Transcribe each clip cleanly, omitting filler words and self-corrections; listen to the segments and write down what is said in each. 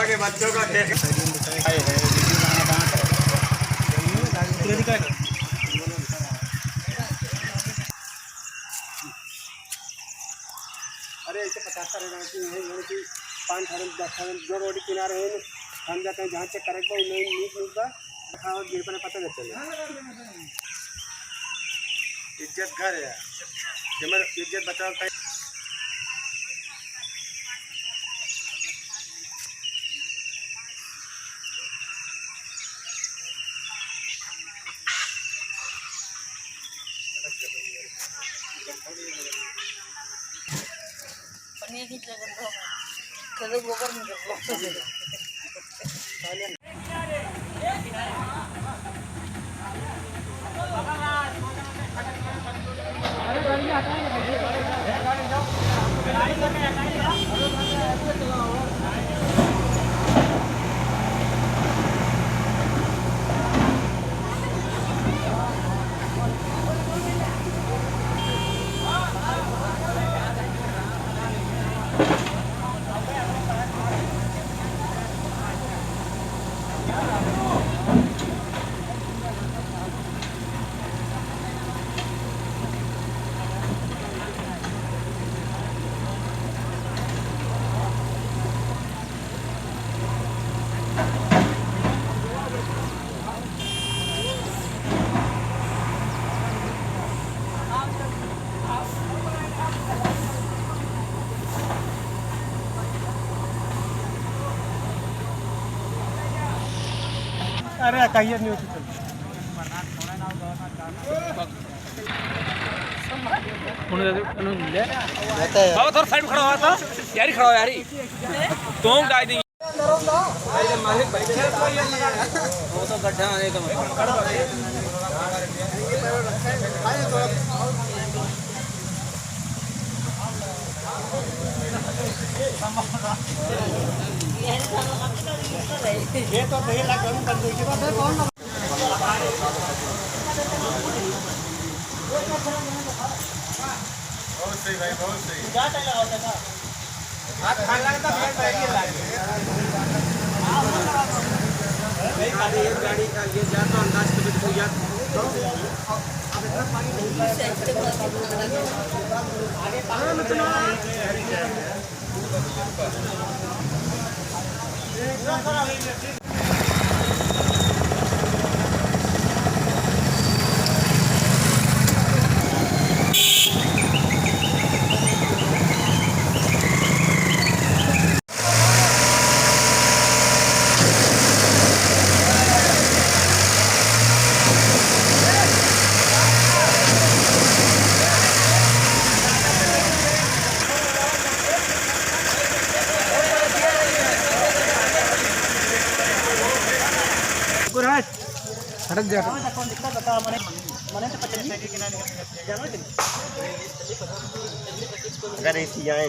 के बच्चों का अरे ऐसे 50 5 जो रोड किनारे हैं हम जाते हैं जहाँ चेक करेक्ट नीट और गिर पर पता चले इज्जत घर है जब इज्जत बचाओ पनीर खींच लगा कल गोबर निकल अरे कहिए नहीं होती बाबा थोड़ा साइड में खड़ा हुआ था यार ही खड़ा हो यार ही तुम डाल देंगे वो तो गड्ढा आने का ये तो नहीं लगा कौन बहुत सही भाई बहुत सही क्या टाइल लगाते था हाथ खान लगता है बैठ नहीं खाली एक गाड़ी का ये जा तो अंदाज के बिल्कुल याद अब इतना पानी नहीं आगे पानी में चलो सड़क जा अगर ऐसी आए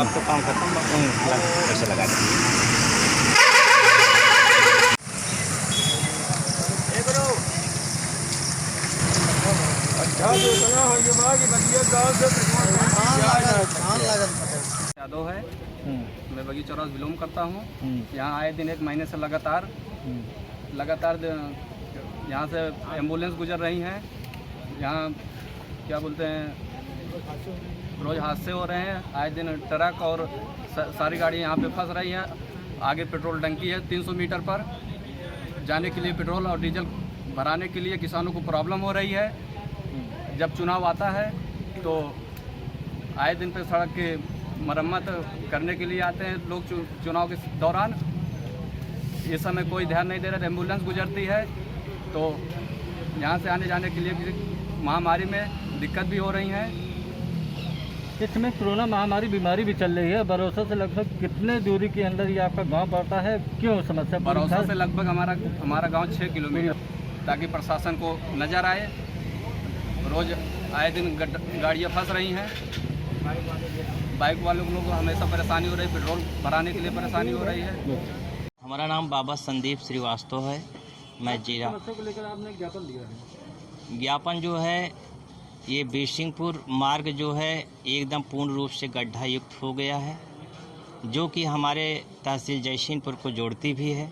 आपको काम खत्म कैसे लगा यादव है मैं बगी चौरास बिलोंग करता हूँ। यहाँ आए दिन 1 महीने से लगातार यहाँ से एम्बुलेंस गुजर रही हैं। यहाँ क्या बोलते हैं रोज़ हादसे हो रहे हैं। आए दिन ट्रक और सारी गाड़ी यहाँ पे फंस रही है। आगे पेट्रोल टंकी है 300 मीटर पर, जाने के लिए पेट्रोल और डीजल भराने के लिए किसानों को प्रॉब्लम हो रही है। जब चुनाव आता है तो आए दिन पे सड़क की मरम्मत करने के लिए आते हैं लोग चुनाव के दौरान। इस समय कोई ध्यान नहीं दे रहा। एम्बुलेंस गुजरती है तो यहाँ से आने जाने के लिए महामारी में दिक्कत भी हो रही है। इस समय कोरोना महामारी बीमारी भी चल रही है। भरोसा से लगभग कितने दूरी के अंदर ये आपका गांव पड़ता है, क्यों समस्या? भरोसा से लगभग हमारा गांव 6 किलोमीटर, ताकि प्रशासन को नज़र आए। रोज़ आए दिन गाड़ियाँ फंस रही हैं, बाइक वालों को हमेशा परेशानी हो रही है, पेट्रोल भराने के लिए परेशानी हो रही है। हमारा नाम बाबा संदीप श्रीवास्तव है। मैं जीरा समस्या को लेकर आपने ज्ञापन दिया है। ज्ञापन जो है, ये बिरसिंहपुर मार्ग जो है एकदम पूर्ण रूप से गड्ढा युक्त हो गया है, जो कि हमारे तहसील जयसिंहपुर को जोड़ती भी है,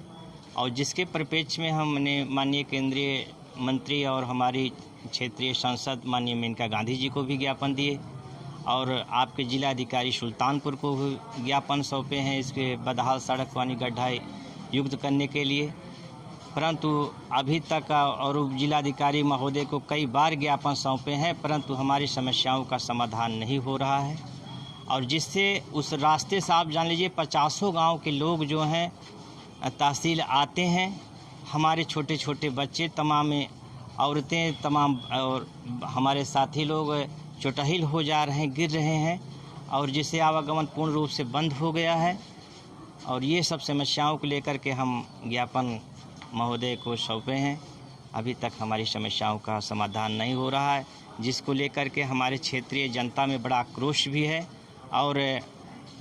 और जिसके परिप्रेक्ष्य में हमने माननीय केंद्रीय मंत्री और हमारी क्षेत्रीय सांसद माननीय मेनका गांधी जी को भी ज्ञापन दिए, और आपके जिलाधिकारी सुल्तानपुर को भी ज्ञापन सौंपे हैं इसके बदहाल सड़क पानी गड्ढा युक्त करने के लिए। परंतु अभी तक और जिलाधिकारी महोदय को कई बार ज्ञापन सौंपे हैं, परंतु हमारी समस्याओं का समाधान नहीं हो रहा है। और जिससे उस रास्ते से आप जान लीजिए 50 गांव के लोग जो हैं तहसील आते हैं, हमारे छोटे छोटे बच्चे, तमाम औरतें, तमाम और हमारे साथी लोग चोटहिल हो जा रहे हैं, गिर रहे हैं, और जिससे आवागमन पूर्ण रूप से बंद हो गया है। और ये सब समस्याओं को लेकर के हम ज्ञापन महोदय को सौंपे हैं। अभी तक हमारी समस्याओं का समाधान नहीं हो रहा है, जिसको लेकर के हमारे क्षेत्रीय जनता में बड़ा आक्रोश भी है। और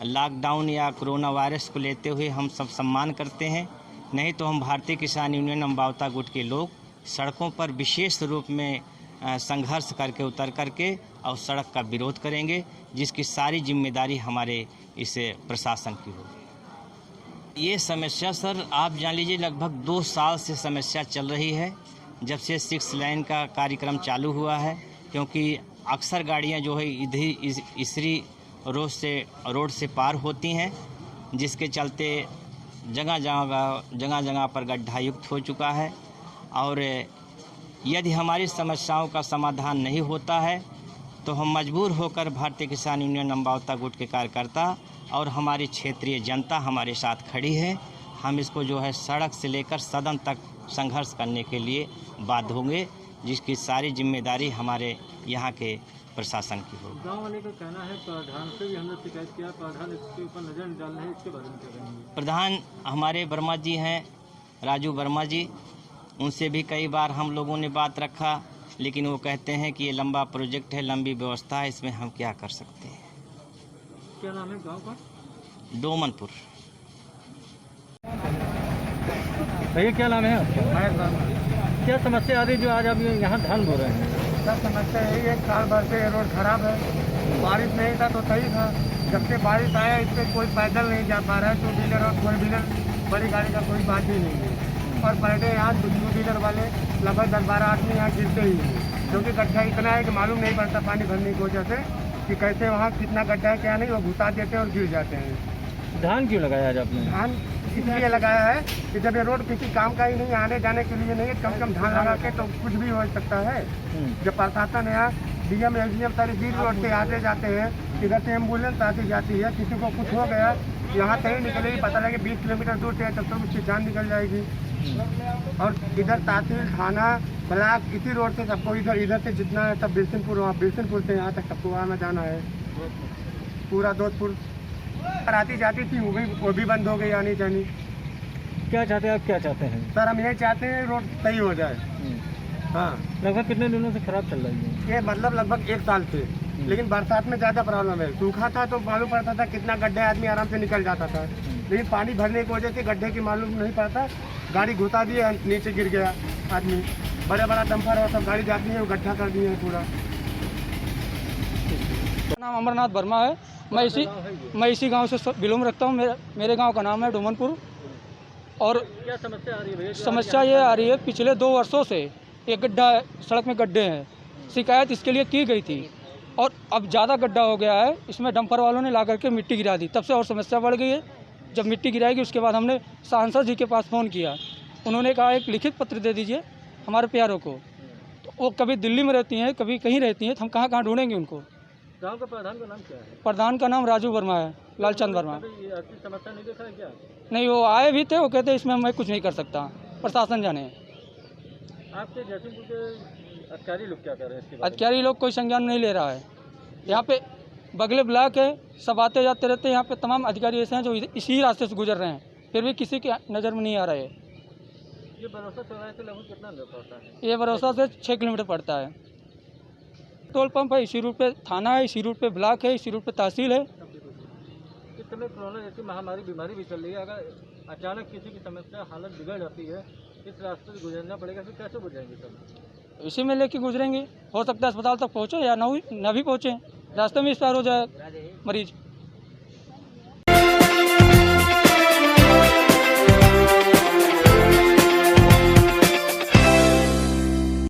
लॉकडाउन या कोरोना वायरस को लेते हुए हम सब सम्मान करते हैं, नहीं तो हम भारतीय किसान यूनियन अम्बावता गुट के लोग सड़कों पर विशेष रूप में संघर्ष करके उतर करके और सड़क का विरोध करेंगे, जिसकी सारी जिम्मेदारी हमारे इस प्रशासन की होगी। ये समस्या सर आप जान लीजिए लगभग 2 साल से समस्या चल रही है, जब से 6 लाइन का कार्यक्रम चालू हुआ है। क्योंकि अक्सर गाड़ियां जो है इधर इसरी रोड से पार होती हैं, जिसके चलते जगह जगह पर गड्ढा युक्त हो चुका है। और यदि हमारी समस्याओं का समाधान नहीं होता है तो हम मजबूर होकर भारतीय किसान यूनियन अम्बावता गुट के कार्यकर्ता और हमारी क्षेत्रीय जनता हमारे साथ खड़ी है। हम इसको जो है सड़क से लेकर सदन तक संघर्ष करने के लिए बाध्य होंगे, जिसकी सारी जिम्मेदारी हमारे यहाँ के प्रशासन की होगी। गाँव वाले का कहना है प्रधान से भी हमने शिकायत किया, प्रधान इसके ऊपर नजर नहीं डाल रहे हैं, इसके बारे में क्या कहेंगे? प्रधान हमारे वर्मा जी हैं, राजू वर्मा जी, उनसे भी कई बार हम लोगों ने बात रखा, लेकिन वो कहते हैं कि ये लंबा प्रोजेक्ट है, लंबी व्यवस्था है, इसमें हम क्या कर सकते हैं। क्या नाम है गांव का? डोमनपुर। भैया क्या नाम है आपका? क्या समस्या आ रही जो आज आप यहाँ धान बो रहे हैं? सब समस्या यही है, साल भर से ये रोड खराब है। बारिश नहीं था तो सही था, जब से बारिश आया इस पर कोई पैदल नहीं जा पा रहा है। 2 व्हीलर और 4 व्हीलर बड़ी गाड़ी का कोई बात ही नहीं है। और पर डे यहाँ 2 व्हीलर वाले लगभग 10-12 आदमी यहाँ गिरते ही हैं, क्योंकि गड्ढा इतना है कि मालूम नहीं पड़ता पानी भरने की वजह से कि कैसे वहाँ कितना गड्ढा है क्या नहीं, वो घुसा देते हैं और गिर जाते हैं। धान क्यों लगाया आज आपने? धान इसलिए लगाया है कि जब ये रोड किसी काम का ही नहीं, आने जाने के लिए नहीं है, कम से कम धान लगा के तो कुछ भी हो सकता है। जब प्रशासन यहाँ डीएम एसडीएम सारी बीच रोड से आते जाते हैं, इधर से एम्बुलेंस आती जाती है, किसी को कुछ हो गया यहाँ से निकलेगी, पता लगे 20 किलोमीटर दूर से तब तक उसकी जान निकल जाएगी। और इधर तहसील थाना ब्लॉक इसी रोड से सबको इधर से जितना है सब बिरसिंहपुर, वहाँ बिरसिंहपुर से यहाँ तक सबको आना जाना है। पूरा जोधपुर आती जाती थी, वो भी बंद हो गई आनी जानी। क्या चाहते हैं आप, क्या चाहते हैं? सर हम ये चाहते हैं रोड सही हो जाए। हाँ, लगभग कितने दिनों से खराब चल रही है ये? मतलब लगभग 1 साल से, लेकिन बरसात में ज़्यादा प्रॉब्लम है। सूखा था तो मालूम पड़ता था कितना गड्ढे, आदमी आराम से निकल जाता था, लेकिन पानी भरने की वजह से गड्ढे की मालूम नहीं पड़ता, गाड़ी घुसा दिए, नीचे गिर गया आदमी। बड़ा डंपर और सब गाड़ी जाती है, वो गड्ढा कर दिए पूरा। नाम अमरनाथ वर्मा है। मैं इसी गांव से बिलोंग रखता हूं। मेरे गांव का नाम है डोमनपुर। और क्या समस्या आ रही है भैया? समस्या ये आ रही है, पिछले 2 वर्षों से एक गड्ढा, सड़क में गड्ढे हैं। शिकायत इसके लिए की गई थी और अब ज़्यादा गड्ढा हो गया है, इसमें डंपर वालों ने ला करके मिट्टी गिरा दी, तब से और समस्या बढ़ गई है। जब मिट्टी गिराएगी उसके बाद हमने सांसद जी के पास फ़ोन किया, उन्होंने कहा एक लिखित पत्र दे दीजिए हमारे प्यारों को। तो वो कभी दिल्ली में रहती हैं, कभी कहीं रहती हैं, तो हम कहाँ ढूंढेंगे उनको। गांव का प्रधान का नाम क्या है? प्रधान का नाम राजू वर्मा है, लालचंद वर्मा। आपकी समस्या नहीं देखा है क्या? नहीं, वो आए भी थे, वो कहते इसमें मैं कुछ नहीं कर सकता, प्रशासन जाने। आपके जयसिंहपुर के अधिकारी लोग क्या कर रहे हैं इसके बारे में? अधिकारी लोग कोई संज्ञान नहीं ले रहा है। यहाँ पे बगले ब्लॉक है, सब आते जाते रहते हैं। यहाँ पे तमाम अधिकारी ऐसे हैं जो इसी रास्ते से गुजर रहे हैं, फिर भी किसी की नज़र में नहीं आ रहे। ये भरोसा चौराहे से लगभग कितना दूर पड़ता है? ये भरोसा से 6 किलोमीटर पड़ता है। टोल पंप है, इसी रूट पे थाना है, इसी रूट पे ब्लॉक है, इसी रूट पे तहसील है। इस समय कोरोना जैसी महामारी बीमारी भी चल रही है, अगर अचानक किसी की समस्या हालत बिगड़ जाती है, इस रास्ते से गुजरना पड़ेगा, फिर कैसे गुजरेंगे सब? इसी में लेके गुजरेंगे, हो सकता है अस्पताल तक पहुँचे या न भी पहुँचे, रास्ते में एक्सपायर हो जाए मरीज।